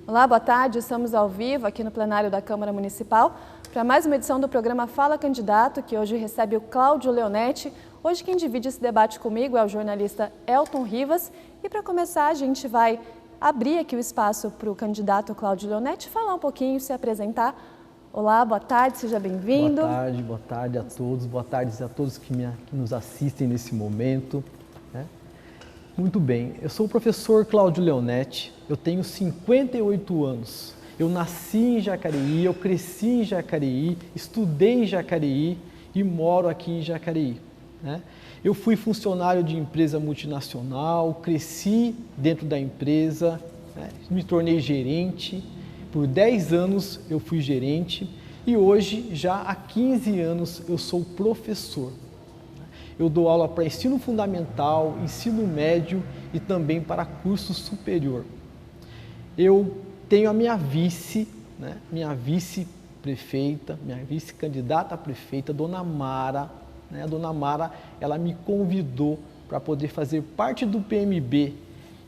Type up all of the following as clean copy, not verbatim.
Olá, boa tarde. Estamos ao vivo aqui no plenário da Câmara Municipal para mais uma edição do programa Fala Candidato, que hoje recebe o Cláudio Leonetti. Hoje quem divide esse debate comigo é o jornalista Elton Rivas. E para começar, a gente vai abrir aqui o espaço para o candidato Cláudio Leonetti falar um pouquinho, se apresentar. Olá, boa tarde, seja bem-vindo. Boa tarde a todos, boa tarde a todos que nos assistem nesse momento. Muito bem, eu sou o professor Cláudio Leonetti, eu tenho 58 anos, eu nasci em Jacareí, eu cresci em Jacareí, estudei em Jacareí e moro aqui em Jacareí. Eu fui funcionário de empresa multinacional, cresci dentro da empresa, me tornei gerente, por 10 anos eu fui gerente e hoje, já há 15 anos, eu sou professor. Eu dou aula para ensino fundamental, ensino médio e também para curso superior. Eu tenho a minha vice-prefeita, minha vice-candidata a prefeita, Dona Mara. A Dona Mara, ela me convidou para poder fazer parte do PMB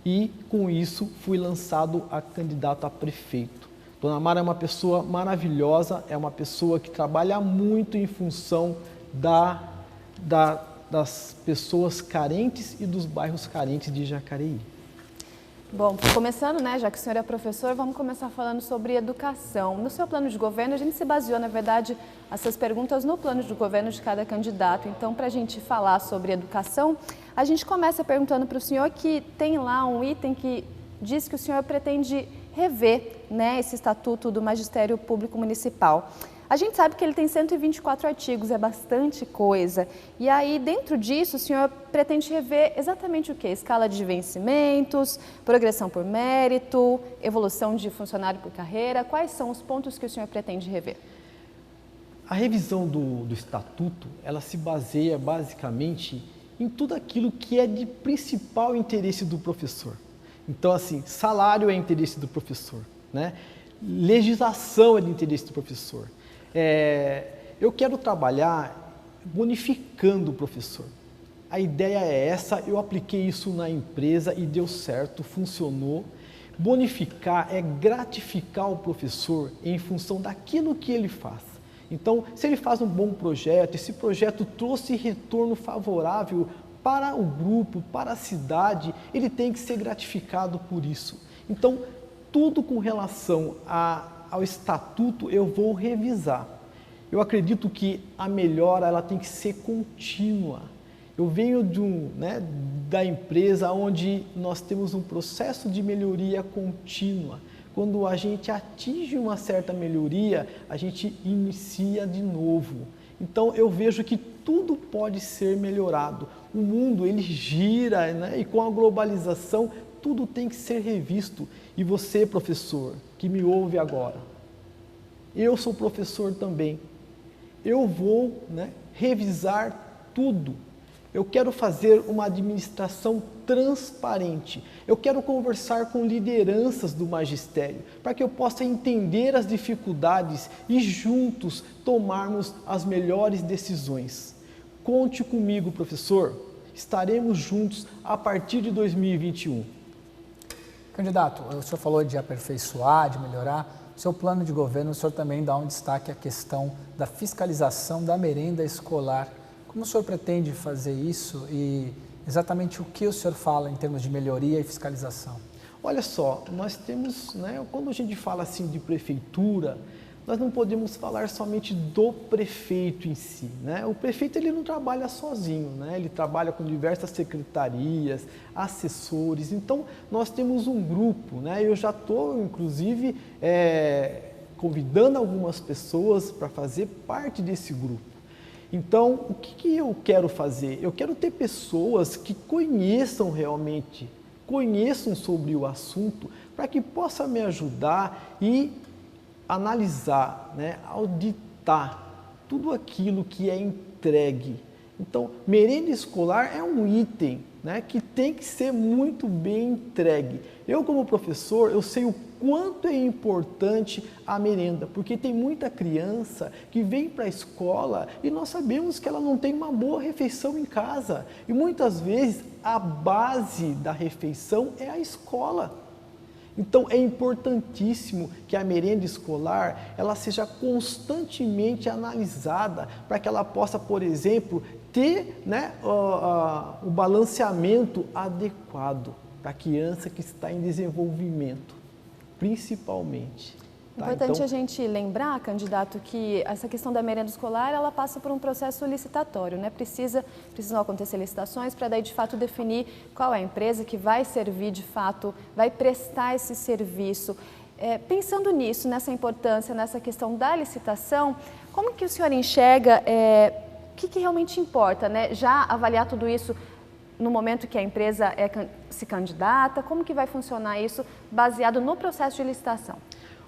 e, com isso, fui lançado a candidato a prefeito. Dona Mara é uma pessoa maravilhosa, é uma pessoa que trabalha muito em função das pessoas carentes e dos bairros carentes de Jacareí. Bom, começando, já que o senhor é professor, vamos começar falando sobre educação. No seu plano de governo, a gente se baseou, na verdade, essas perguntas no plano de governo de cada candidato. Então, para a gente falar sobre educação, a gente começa perguntando para o senhor que tem lá um item que diz que o senhor pretende rever, esse Estatuto do Magistério Público Municipal. A gente sabe que ele tem 124 artigos, é bastante coisa. E aí, dentro disso, o senhor pretende rever exatamente o quê? Escala de vencimentos, progressão por mérito, evolução de funcionário por carreira. Quais são os pontos que o senhor pretende rever? A revisão do Estatuto, ela se baseia basicamente em tudo aquilo que é de principal interesse do professor. Então, assim, salário é interesse do professor, legislação é de interesse do professor. Eu quero trabalhar bonificando o professor. A ideia é essa, eu apliquei isso na empresa e deu certo, funcionou. Bonificar é gratificar o professor em função daquilo que ele faz. Então, se ele faz um bom projeto, esse projeto trouxe retorno favorável para o grupo, para a cidade, ele tem que ser gratificado por isso. Então, tudo com relação ao estatuto eu vou revisar. Eu acredito que a melhora ela tem que ser contínua. Eu venho da empresa onde nós temos um processo de melhoria contínua. Quando a gente atinge uma certa melhoria, a gente inicia de novo. Então eu vejo que tudo pode ser melhorado. O mundo ele gira, e com a globalização tudo tem que ser revisto. E você, professor, que me ouve agora, eu sou professor também. Eu vou revisar tudo. Eu quero fazer uma administração transparente. Eu quero conversar com lideranças do magistério para que eu possa entender as dificuldades e juntos tomarmos as melhores decisões. Conte comigo, professor. Estaremos juntos a partir de 2021. Candidato, o senhor falou de aperfeiçoar, de melhorar. No seu plano de governo, o senhor também dá um destaque à questão da fiscalização da merenda escolar. Como o senhor pretende fazer isso e exatamente o que o senhor fala em termos de melhoria e fiscalização? Olha só, nós temos, quando a gente fala assim de prefeitura, nós não podemos falar somente do prefeito em si. O prefeito ele não trabalha sozinho, ele trabalha com diversas secretarias, assessores. Então, nós temos um grupo, eu já estou, inclusive, convidando algumas pessoas para fazer parte desse grupo. Então, o que eu quero fazer? Eu quero ter pessoas que conheçam realmente, conheçam sobre o assunto, para que possa me ajudar e analisar, auditar tudo aquilo que é entregue. Então, merenda escolar é um item que tem que ser muito bem entregue. Eu, como professor, eu sei o quanto é importante a merenda, porque tem muita criança que vem para a escola e nós sabemos que ela não tem uma boa refeição em casa. E muitas vezes a base da refeição é a escola. Então é importantíssimo que a merenda escolar ela seja constantemente analisada para que ela possa, por exemplo, ter, né, o balanceamento adequado para a criança que está em desenvolvimento, principalmente. Importante Então, a gente lembrar, candidato, que essa questão da merenda escolar, ela passa por um processo licitatório, né? Precisam acontecer licitações para daí de fato definir qual é a empresa que vai servir de fato, vai prestar esse serviço. Pensando nisso, nessa importância, nessa questão da licitação, como que o senhor enxerga, o que realmente importa, né? Já avaliar tudo isso no momento que a empresa se candidata, como que vai funcionar isso baseado no processo de licitação?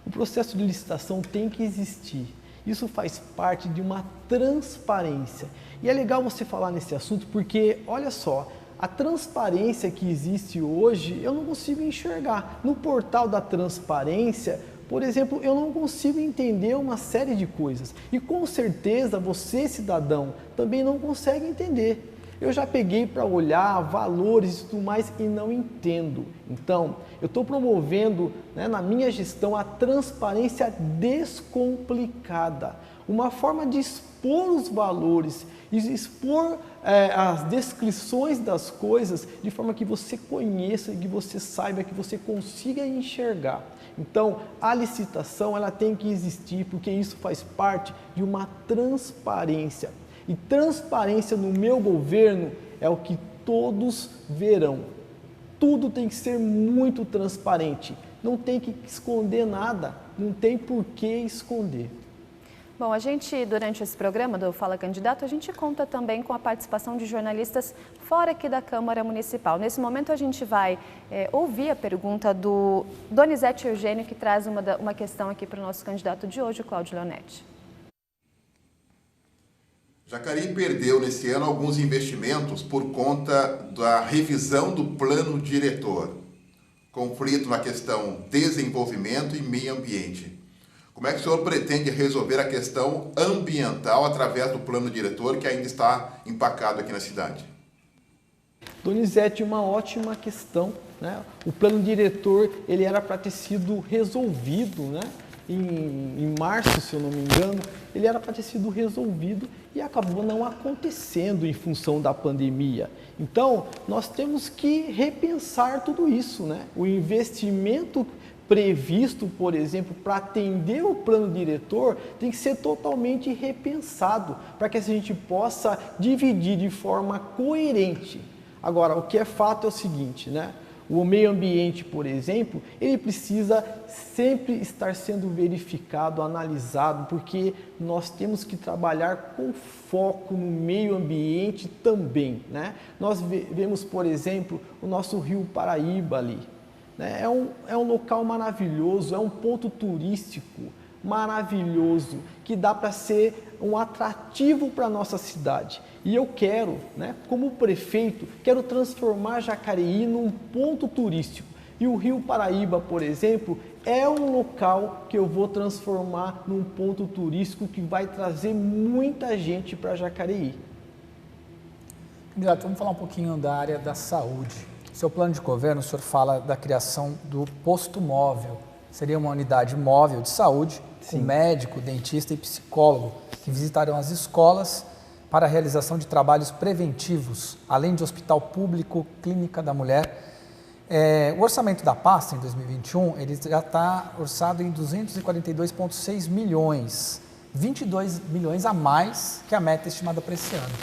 O processo de licitação tem que existir. Isso faz parte de uma transparência. E é legal você falar nesse assunto porque, olha só, a transparência que existe hoje eu não consigo enxergar. No portal da transparência, por exemplo, eu não consigo entender uma série de coisas. E com certeza você, cidadão, também não consegue entender. Eu já peguei para olhar valores e tudo mais e não entendo. Então, eu estou promovendo, né, na minha gestão a transparência descomplicada. Uma forma de expor os valores, expor as descrições das coisas de forma que você conheça, que você saiba, que você consiga enxergar. Então, a licitação ela tem que existir porque isso faz parte de uma transparência. E transparência no meu governo é o que todos verão. Tudo tem que ser muito transparente. Não tem que esconder nada. Não tem por que esconder. Bom, a gente, durante esse programa do Fala Candidato, a gente conta também com a participação de jornalistas fora aqui da Câmara Municipal. Nesse momento a gente vai ouvir a pergunta do Donizete Eugênio, que traz uma questão aqui para o nosso candidato de hoje, o Cláudio Leonetti. Jacareí perdeu nesse ano alguns investimentos por conta da revisão do plano diretor. Conflito na questão desenvolvimento e meio ambiente. Como é que o senhor pretende resolver a questão ambiental através do plano diretor que ainda está empacado aqui na cidade? Donizete, uma ótima questão, né? O plano diretor ele era para ter sido resolvido, né? Em março, se eu não me engano, ele era para ter sido resolvido e acabou não acontecendo em função da pandemia. Então, nós temos que repensar tudo isso, né? O investimento previsto, por exemplo, para atender o plano diretor, tem que ser totalmente repensado, para que a gente possa dividir de forma coerente. Agora, o que é fato é o seguinte, né? O meio ambiente, por exemplo, ele precisa sempre estar sendo verificado, analisado, porque nós temos que trabalhar com foco no meio ambiente também, né? Nós vemos, por exemplo, o nosso Rio Paraíba ali, né? É um local maravilhoso, é um ponto turístico maravilhoso, que dá para ser um atrativo para a nossa cidade. E eu quero, né, como prefeito, quero transformar Jacareí num ponto turístico. E o Rio Paraíba, por exemplo, é um local que eu vou transformar num ponto turístico que vai trazer muita gente para Jacareí. Candidato, vamos falar um pouquinho da área da saúde. Seu plano de governo, o senhor fala da criação do posto móvel. Seria uma unidade móvel de saúde, com médico, dentista e psicólogo, que visitarão as escolas para a realização de trabalhos preventivos, além de hospital público, clínica da mulher. O orçamento da pasta em 2021, ele já está orçado em 242,6 milhões, 22 milhões a mais que a meta estimada para esse ano.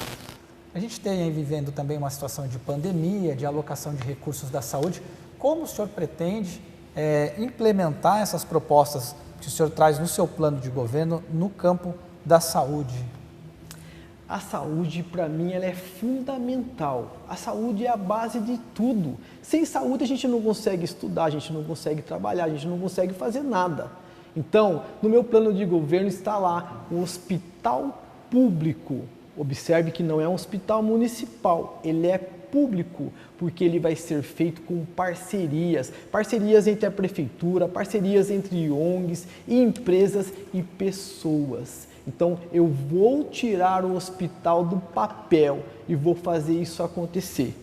A gente tem vivendo também uma situação de pandemia, de alocação de recursos da saúde. Como o senhor pretende implementar essas propostas que o senhor traz no seu plano de governo no campo da saúde? A saúde, para mim, ela é fundamental. A saúde é a base de tudo. Sem saúde, a gente não consegue estudar, a gente não consegue trabalhar, a gente não consegue fazer nada. Então, no meu plano de governo está lá um hospital público. Observe que não é um hospital municipal, ele é público, porque ele vai ser feito com parcerias entre a prefeitura, parcerias entre ONGs, empresas e pessoas. Então, eu vou tirar o hospital do papel e vou fazer isso acontecer.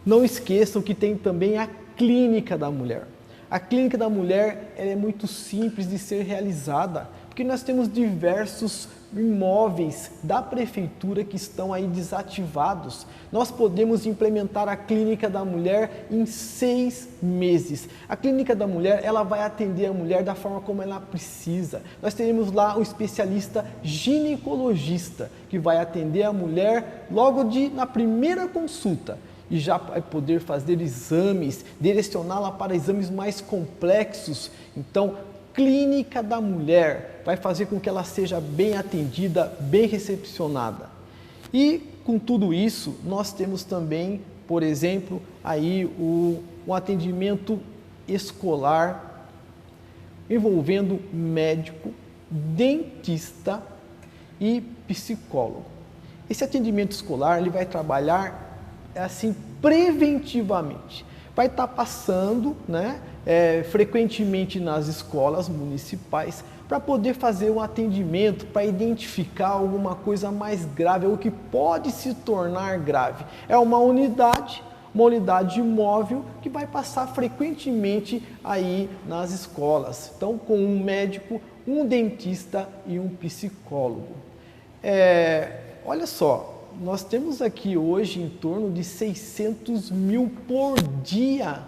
Não esqueçam que tem também a clínica da mulher. A clínica da mulher ela é muito simples de ser realizada, porque nós temos diversos imóveis da prefeitura que estão aí desativados. Nós podemos implementar a clínica da mulher em 6 meses. A clínica da mulher, ela vai atender a mulher da forma como ela precisa. Nós teremos lá um especialista ginecologista que vai atender a mulher logo na primeira consulta e já vai poder fazer exames, direcioná-la para exames mais complexos. Então, clínica da mulher vai fazer com que ela seja bem atendida, bem recepcionada. E com tudo isso, nós temos também, por exemplo, aí um atendimento escolar envolvendo médico, dentista e psicólogo. Esse atendimento escolar ele vai trabalhar assim preventivamente. Vai estar passando, né, frequentemente nas escolas municipais para poder fazer um atendimento, para identificar alguma coisa mais grave, ou que pode se tornar grave. É uma unidade móvel que vai passar frequentemente aí nas escolas. Então, com um médico, um dentista e um psicólogo. Olha só, nós temos aqui hoje em torno de 600 mil por dia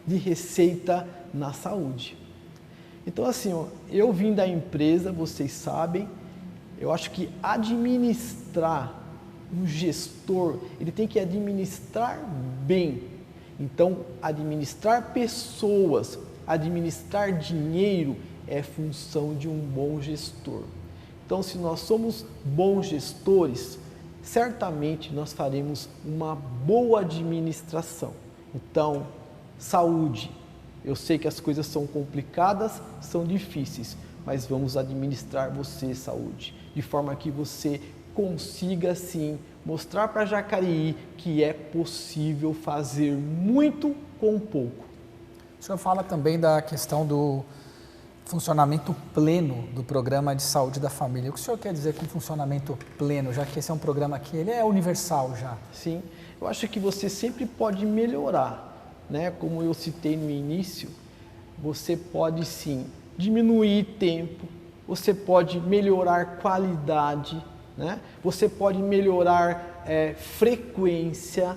de receita na saúde. Então assim, eu vim da empresa, vocês sabem, eu acho que administrar, um gestor, ele tem que administrar bem. Então, administrar pessoas, administrar dinheiro é função de um bom gestor. Então, se nós somos bons gestores, certamente nós faremos uma boa administração. Então, saúde. Eu sei que as coisas são complicadas, são difíceis, mas vamos administrar você, saúde, de forma que você consiga, sim, mostrar para Jacareí que é possível fazer muito com pouco. O senhor fala também da questão do funcionamento pleno do programa de saúde da família. O que o senhor quer dizer com funcionamento pleno, já que esse é um programa que ele é universal já? Sim, eu acho que você sempre pode melhorar, né? Como eu citei no início, você pode sim diminuir tempo, você pode melhorar qualidade, né? Você pode melhorar frequência.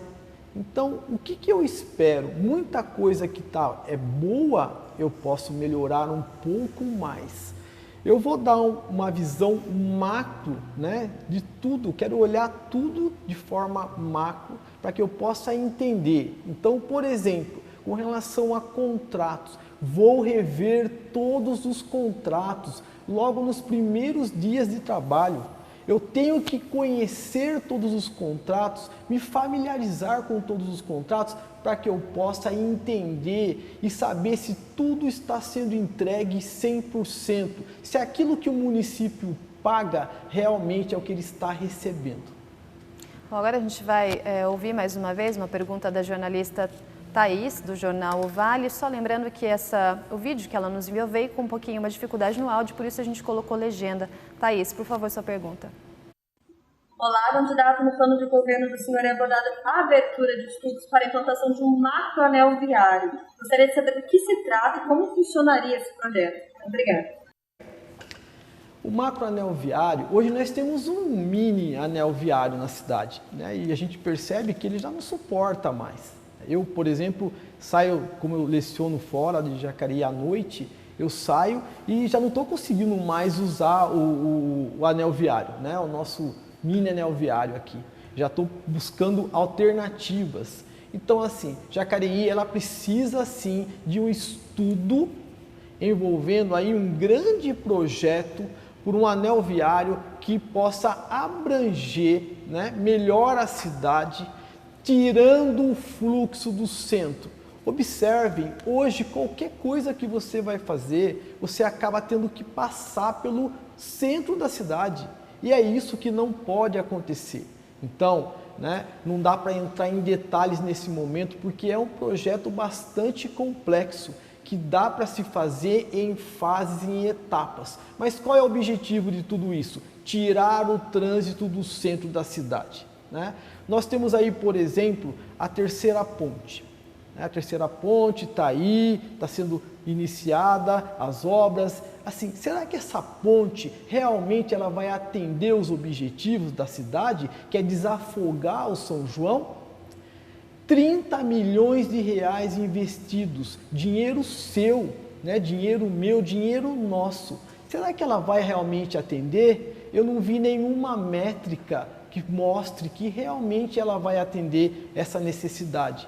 Então, o que eu espero? Muita coisa que é boa, eu posso melhorar um pouco mais. Eu vou dar uma visão macro, né, de tudo, quero olhar tudo de forma macro para que eu possa entender. Então, por exemplo, com relação a contratos, vou rever todos os contratos logo nos primeiros dias de trabalho. Eu tenho que conhecer todos os contratos, me familiarizar com todos os contratos para que eu possa entender e saber se tudo está sendo entregue 100%, se aquilo que o município paga realmente é o que ele está recebendo. Bom, agora a gente vai ouvir mais uma vez uma pergunta da jornalista Thaís, do jornal O Vale. Só lembrando que o vídeo que ela nos enviou veio com um pouquinho uma dificuldade no áudio, por isso a gente colocou legenda. Thaís, por favor, sua pergunta. Olá, candidato. No plano de governo do senhor é abordada a abertura de estudos para a implantação de um macroanel viário. Gostaria de saber do que se trata e como funcionaria esse projeto. Obrigada. O macroanel viário, hoje nós temos um mini anel viário na cidade, né? E a gente percebe que ele já não suporta mais. Eu, por exemplo, saio, como eu leciono fora de Jacareí à noite, eu saio e já não estou conseguindo mais usar o anel viário, né? O nosso mini anel viário aqui. Já estou buscando alternativas. Então, assim, Jacareí, ela precisa, sim, de um estudo envolvendo aí um grande projeto por um anel viário que possa abranger, né, melhor a cidade, tirando o fluxo do centro. Observem, hoje qualquer coisa que você vai fazer, você acaba tendo que passar pelo centro da cidade. E é isso que não pode acontecer. Então, né, não dá para entrar em detalhes nesse momento, porque é um projeto bastante complexo, que dá para se fazer em fases, em etapas. Mas qual é o objetivo de tudo isso? Tirar o trânsito do centro da cidade, né? Nós temos aí, por exemplo, a terceira ponte. A terceira ponte está aí, está sendo iniciada as obras. Assim, será que essa ponte realmente ela vai atender os objetivos da cidade, que é desafogar o São João? 30 milhões de reais investidos, dinheiro seu, né? Dinheiro meu, dinheiro nosso. Será que ela vai realmente atender? Eu não vi nenhuma métrica que mostre que realmente ela vai atender essa necessidade.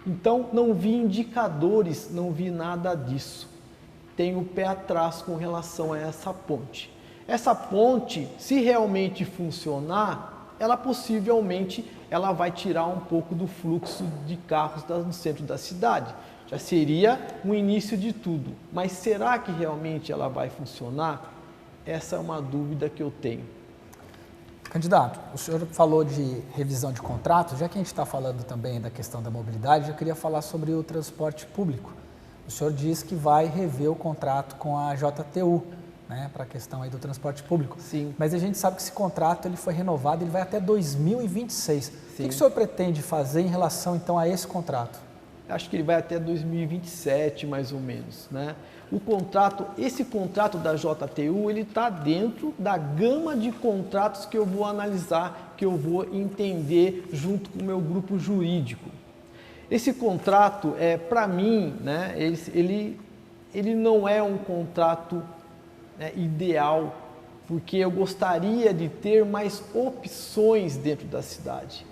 Então, não vi indicadores, não vi nada disso. Tenho o pé atrás com relação a essa ponte. Essa ponte, se realmente funcionar, ela possivelmente ela vai tirar um pouco do fluxo de carros no centro da cidade. Já seria o início de tudo. Mas será que realmente ela vai funcionar? Essa é uma dúvida que eu tenho. Candidato, o senhor falou de revisão de contratos, já que a gente está falando também da questão da mobilidade, eu queria falar sobre o transporte público. O senhor diz que vai rever o contrato com a JTU, né, para a questão aí do transporte público. Sim. Mas a gente sabe que esse contrato ele foi renovado, ele vai até 2026. Sim. O que o senhor pretende fazer em relação então a esse contrato? Acho que ele vai até 2027, mais ou menos, né? Esse contrato da JTU, ele está dentro da gama de contratos que eu vou analisar, que eu vou entender junto com o meu grupo jurídico. Esse contrato, para mim, né, ele não é um contrato, né, ideal, porque eu gostaria de ter mais opções dentro da cidade.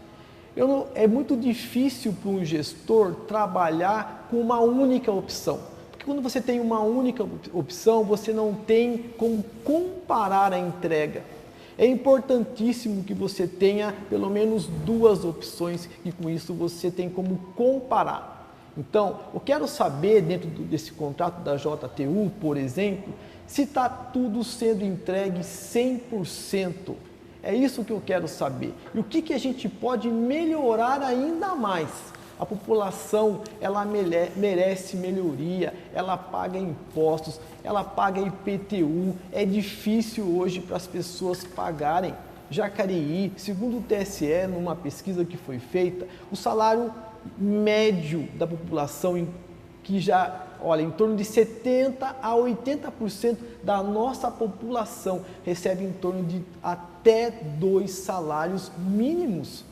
É muito difícil para um gestor trabalhar com uma única opção. Porque quando você tem uma única opção, você não tem como comparar a entrega. É importantíssimo que você tenha pelo menos duas opções e com isso você tem como comparar. Então, eu quero saber dentro desse contrato da JTU, por exemplo, se está tudo sendo entregue 100%. É isso que eu quero saber. E o que a gente pode melhorar ainda mais? A população, ela merece melhoria, ela paga impostos, ela paga IPTU. É difícil hoje para as pessoas pagarem. Jacareí, segundo o TSE, numa pesquisa que foi feita, o salário médio da população, que já, olha, em torno de 70% a 80% da nossa população recebe em torno de até 2 salários mínimos.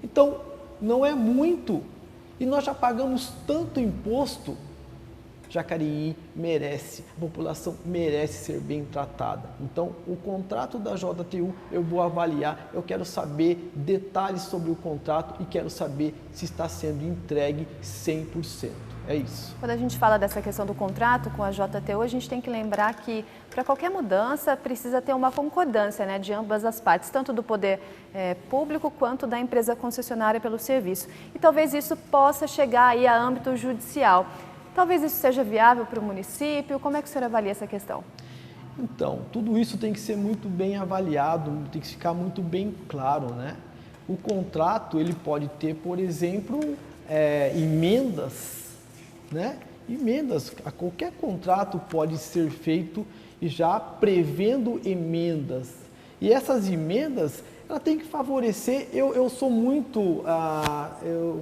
Então, não é muito. E nós já pagamos tanto imposto. Jacareí merece, a população merece ser bem tratada. Então, o contrato da JTU eu vou avaliar, eu quero saber detalhes sobre o contrato e quero saber se está sendo entregue 100%. É isso. Quando a gente fala dessa questão do contrato com a JTU, a gente tem que lembrar que para qualquer mudança precisa ter uma concordância, né, de ambas as partes, tanto do poder público quanto da empresa concessionária pelo serviço. E talvez isso possa chegar aí a âmbito judicial. Talvez isso seja viável para o município? Como é que o senhor avalia essa questão? Então, tudo isso tem que ser muito bem avaliado, tem que ficar muito bem claro, né? O contrato, ele pode ter, por exemplo, emendas, né? Emendas, a qualquer contrato pode ser feito e já prevendo emendas. E essas emendas, ela tem que favorecer, eu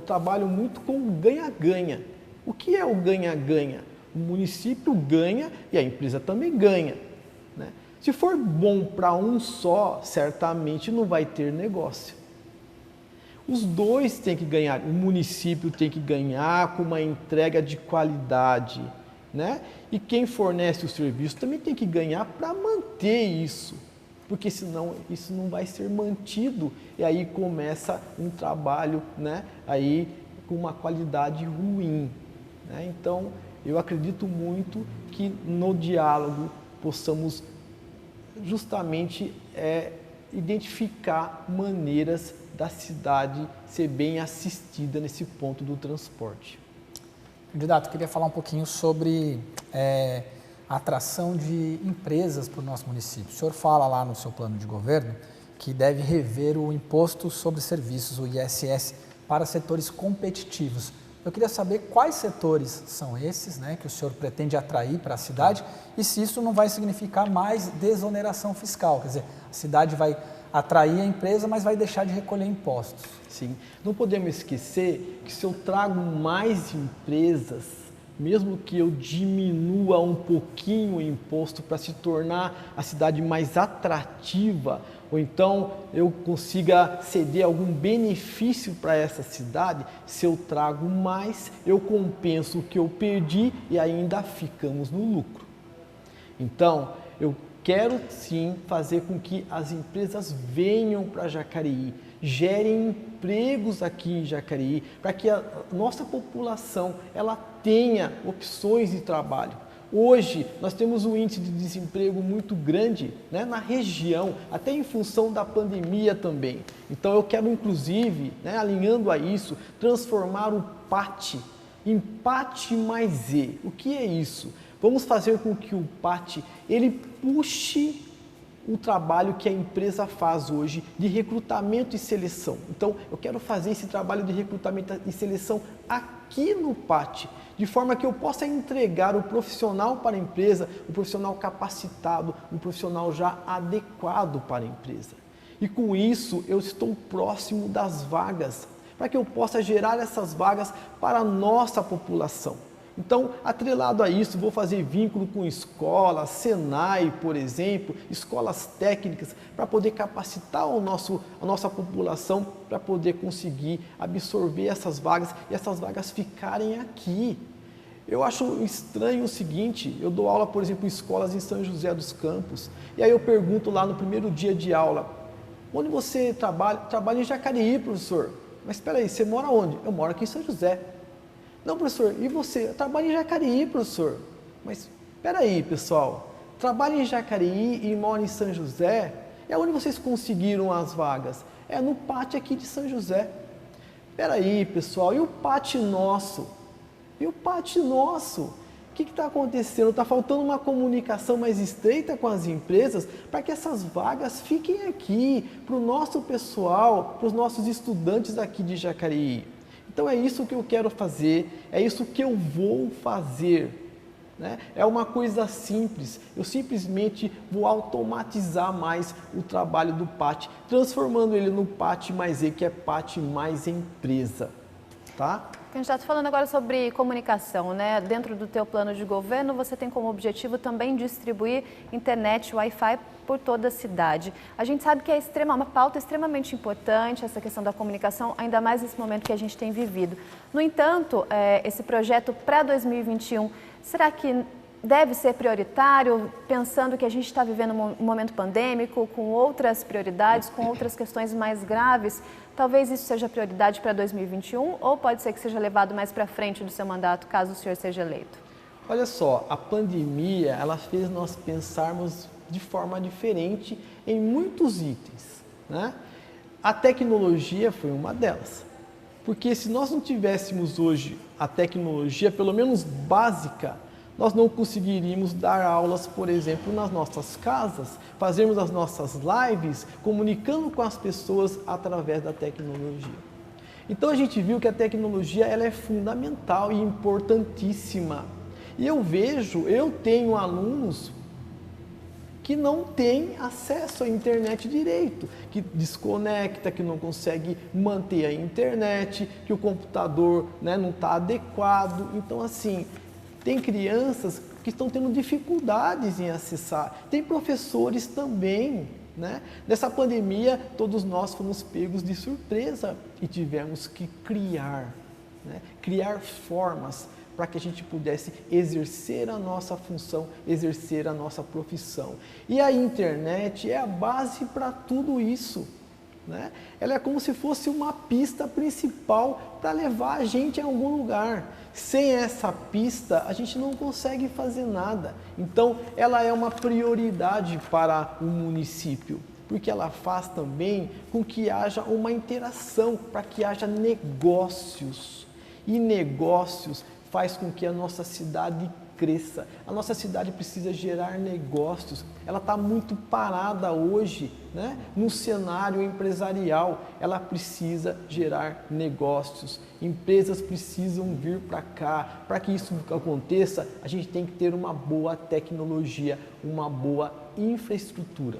trabalho muito com ganha-ganha. O que é o ganha-ganha? O município ganha e a empresa também ganha, né? Se for bom para um só, certamente não vai ter negócio. Os dois têm que ganhar, o município tem que ganhar com uma entrega de qualidade, né? E quem fornece o serviço também tem que ganhar para manter isso, porque senão isso não vai ser mantido e aí começa um trabalho, né, aí com uma qualidade ruim, né? Então, eu acredito muito que no diálogo possamos justamente identificar maneiras da cidade ser bem assistida nesse ponto do transporte. Candidato, queria falar um pouquinho sobre a atração de empresas para o nosso município. O senhor fala lá no seu plano de governo que deve rever o imposto sobre serviços, o ISS, para setores competitivos. Eu queria saber quais setores são esses, né, que o senhor pretende atrair para a cidade e se isso não vai significar mais desoneração fiscal, quer dizer, a cidade vai atrair a empresa, mas vai deixar de recolher impostos. Sim, não podemos esquecer que se eu trago mais empresas, mesmo que eu diminua um pouquinho o imposto para se tornar a cidade mais atrativa, ou então eu consiga ceder algum benefício para essa cidade, se eu trago mais, eu compenso o que eu perdi e ainda ficamos no lucro. Então, eu quero sim fazer com que as empresas venham para Jacareí, gerem empregos aqui em Jacareí, para que a nossa população ela tenha opções de trabalho. Hoje, nós temos um índice de desemprego muito grande, né, na região, até em função da pandemia também. Então, eu quero, inclusive, né, alinhando a isso, transformar o PAT em PAT mais E. O que é isso? Vamos fazer com que o PAT ele puxe o trabalho que a empresa faz hoje de recrutamento e seleção. Então, eu quero fazer esse trabalho de recrutamento e seleção aqui no PAT, de forma que eu possa entregar o profissional para a empresa, o profissional capacitado, um profissional já adequado para a empresa. E com isso, eu estou próximo das vagas, para que eu possa gerar essas vagas para a nossa população. Então, atrelado a isso, vou fazer vínculo com escolas, Senai, por exemplo, escolas técnicas, para poder capacitar a nossa população, para poder conseguir absorver essas vagas e essas vagas ficarem aqui. Eu acho estranho o seguinte, eu dou aula, por exemplo, em escolas em São José dos Campos, e aí eu pergunto lá no primeiro dia de aula, onde você trabalha? Trabalho em Jacareí, professor. Mas espera aí, você mora onde? Eu moro aqui em São José. Não, professor, e você? Eu trabalho em Jacareí, professor. Mas, espera aí, pessoal. Trabalho em Jacareí e moro em São José. É onde vocês conseguiram as vagas? É no PAT aqui de São José. Espera aí, pessoal. E o PAT nosso? E o PAT nosso? O que está acontecendo? Está faltando uma comunicação mais estreita com as empresas para que essas vagas fiquem aqui, para o nosso pessoal, para os nossos estudantes aqui de Jacareí. Então é isso que eu quero fazer, é isso que eu vou fazer, né? É uma coisa simples, eu simplesmente vou automatizar mais o trabalho do PAT, transformando ele no PAT mais E, que é PAT mais empresa, tá? Candidato, falando agora sobre comunicação, né? Dentro do teu plano de governo, você tem como objetivo também distribuir internet Wi-Fi por toda a cidade. A gente sabe que é uma pauta extremamente importante, essa questão da comunicação, ainda mais nesse momento que a gente tem vivido. No entanto, esse projeto para 2021, será que deve ser prioritário, pensando que a gente está vivendo um momento pandêmico, com outras prioridades, com outras questões mais graves? Talvez isso seja prioridade para 2021 ou pode ser que seja levado mais para frente do seu mandato, caso o senhor seja eleito? Olha só, a pandemia, ela fez nós pensarmos de forma diferente em muitos itens, né? A tecnologia foi uma delas, porque se nós não tivéssemos hoje a tecnologia, pelo menos básica, nós não conseguiríamos dar aulas, por exemplo, nas nossas casas, fazermos as nossas lives, comunicando com as pessoas através da tecnologia. Então a gente viu que a tecnologia ela é fundamental e importantíssima. E eu tenho alunos que não têm acesso à internet direito, que desconecta, que não consegue manter a internet, que o computador, né, não está adequado. Então, assim, tem crianças que estão tendo dificuldades em acessar, tem professores também, né? Nessa pandemia, todos nós fomos pegos de surpresa e tivemos que criar, né? Criar formas para que a gente pudesse exercer a nossa função, exercer a nossa profissão. E a internet é a base para tudo isso, né? Ela é como se fosse uma pista principal para levar a gente a algum lugar. Sem essa pista, a gente não consegue fazer nada. Então, ela é uma prioridade para o município, porque ela faz também com que haja uma interação, para que haja negócios. E negócios faz com que a nossa cidade cresça. A nossa cidade precisa gerar negócios. Ela está muito parada hoje, né? No cenário empresarial. Ela precisa gerar negócios. Empresas precisam vir para cá. Para que isso aconteça, a gente tem que ter uma boa tecnologia, uma boa infraestrutura.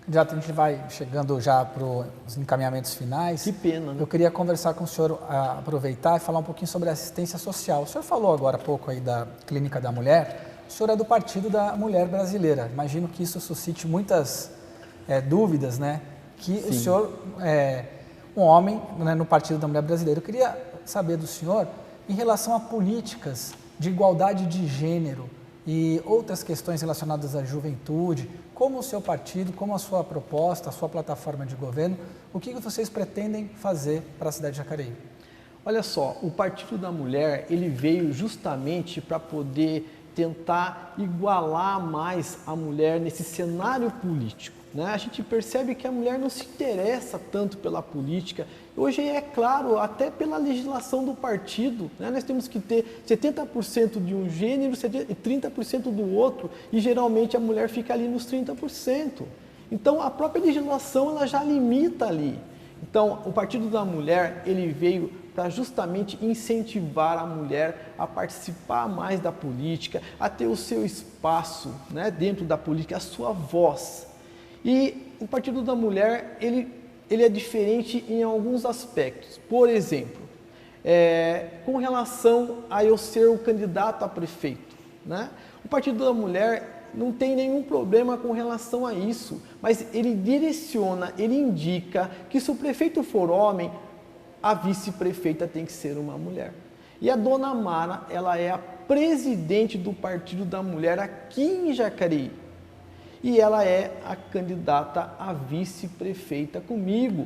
Candidato, a gente vai chegando já para os encaminhamentos finais. Que pena, né? Eu queria conversar com o senhor, aproveitar e falar um pouquinho sobre a assistência social. O senhor falou agora há pouco aí da Clínica da Mulher. O senhor é do Partido da Mulher Brasileira. Imagino que isso suscite muitas dúvidas, né? Que Sim. o senhor é um homem, né, no Partido da Mulher Brasileira. Eu queria saber do senhor, em relação a políticas de igualdade de gênero e outras questões relacionadas à juventude, como o seu partido, como a sua proposta, a sua plataforma de governo, o que vocês pretendem fazer para a cidade de Jacareí? Olha só, o Partido da Mulher, ele veio justamente para poder tentar igualar mais a mulher nesse cenário político, né? A gente percebe que a mulher não se interessa tanto pela política. Hoje é claro, até pela legislação do partido, né? Nós temos que ter 70% de um gênero e 30% do outro, e geralmente a mulher fica ali nos 30%. Então a própria legislação ela já limita ali. Então o Partido da Mulher ele veio para justamente incentivar a mulher a participar mais da política, a ter o seu espaço, né, dentro da política, a sua voz. E o Partido da Mulher, ele é diferente em alguns aspectos. Por exemplo, com relação a eu ser o candidato a prefeito, né? O Partido da Mulher não tem nenhum problema com relação a isso, mas ele direciona, ele indica que se o prefeito for homem, a vice-prefeita tem que ser uma mulher. E a dona Mara, ela é a presidente do Partido da Mulher aqui em Jacareí. E ela é a candidata a vice-prefeita comigo.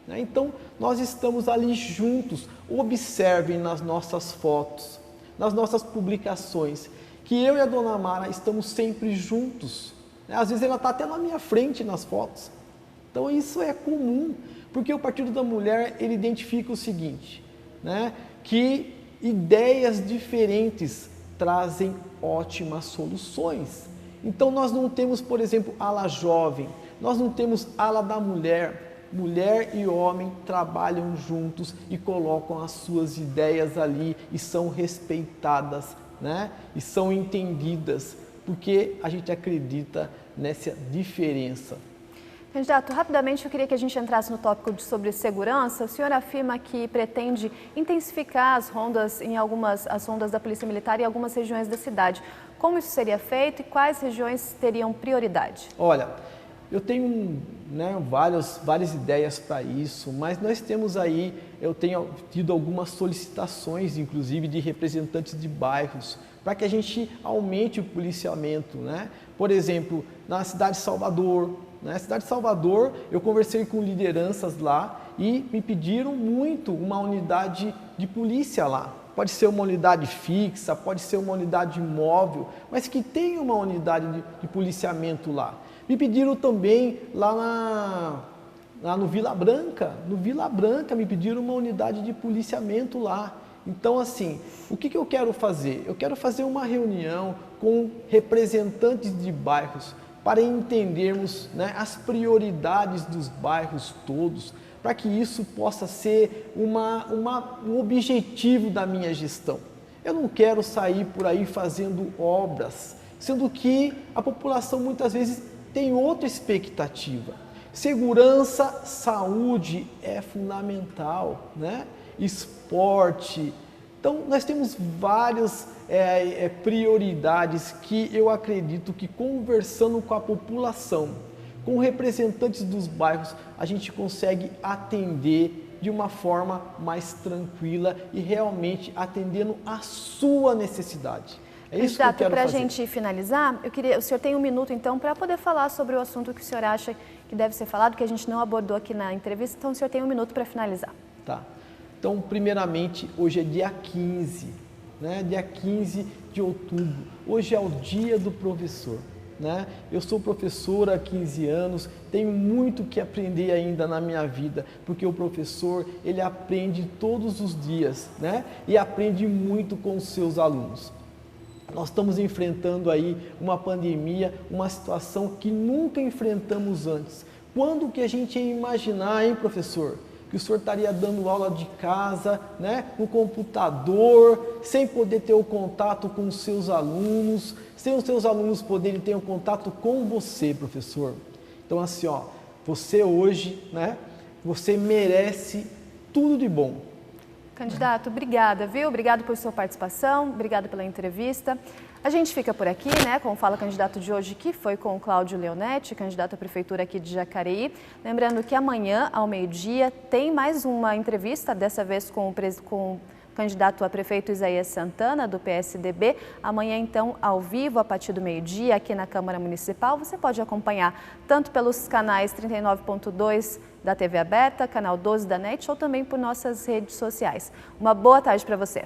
Então, nós estamos ali juntos. Observem nas nossas fotos, nas nossas publicações, que eu e a dona Mara estamos sempre juntos. Às vezes ela está até na minha frente nas fotos. Então, isso é comum. Porque o Partido da Mulher, ele identifica o seguinte, né? Que ideias diferentes trazem ótimas soluções. Então nós não temos, por exemplo, ala jovem, nós não temos ala da mulher. Mulher e homem trabalham juntos e colocam as suas ideias ali e são respeitadas, né? E são entendidas, porque a gente acredita nessa diferença. Candidato, rapidamente eu queria que a gente entrasse no tópico sobre segurança. O senhor afirma que pretende intensificar as rondas da Polícia Militar em algumas regiões da cidade. Como isso seria feito e quais regiões teriam prioridade? Olha, eu tenho várias ideias para isso, mas nós temos aí, eu tenho tido algumas solicitações, inclusive de representantes de bairros, para que a gente aumente o policiamento, né? Por exemplo, na cidade de Salvador. Na cidade de Salvador, eu conversei com lideranças lá e me pediram muito uma unidade de polícia lá. Pode ser uma unidade fixa, pode ser uma unidade móvel, mas que tenha uma unidade de policiamento lá. Me pediram também lá no Vila Branca. No Vila Branca me pediram uma unidade de policiamento lá. Então, assim, o que eu quero fazer? Eu quero fazer uma reunião com representantes de bairros para entendermos, né, as prioridades dos bairros todos, para que isso possa ser um objetivo da minha gestão. Eu não quero sair por aí fazendo obras, sendo que a população muitas vezes tem outra expectativa. Segurança, saúde é fundamental, né? Esporte. Então, nós temos várias prioridades que eu acredito que conversando com a população, com representantes dos bairros, a gente consegue atender de uma forma mais tranquila e realmente atendendo a sua necessidade. É isso que eu quero fazer. Para a gente finalizar, o senhor tem um minuto então para poder falar sobre o assunto que o senhor acha que deve ser falado, que a gente não abordou aqui na entrevista, então o senhor tem um minuto para finalizar. Tá. Então, primeiramente, hoje é dia 15, né? Dia 15 de outubro. Hoje é o dia do professor, né? Eu sou professor há 15 anos, tenho muito que aprender ainda na minha vida, porque o professor, ele aprende todos os dias, né? E aprende muito com os seus alunos. Nós estamos enfrentando aí uma pandemia, uma situação que nunca enfrentamos antes. Quando que a gente ia imaginar, hein, professor? Que o senhor estaria dando aula de casa, né, no computador, sem poder ter o contato com os seus alunos, sem os seus alunos poderem ter o contato com você, professor. Então assim, ó, você hoje, né, você merece tudo de bom. Candidato, obrigada, viu? Obrigado por sua participação, obrigado pela entrevista. A gente fica por aqui, né, com o Fala Candidato de hoje, que foi com o Cláudio Leonetti, candidato à prefeitura aqui de Jacareí. Lembrando que amanhã, ao meio-dia, tem mais uma entrevista, dessa vez com o candidato a prefeito Isaías Santana, do PSDB. Amanhã, então, ao vivo, a partir do meio-dia, aqui na Câmara Municipal. Você pode acompanhar tanto pelos canais 39.2 da TV Aberta, canal 12 da NET, ou também por nossas redes sociais. Uma boa tarde para você.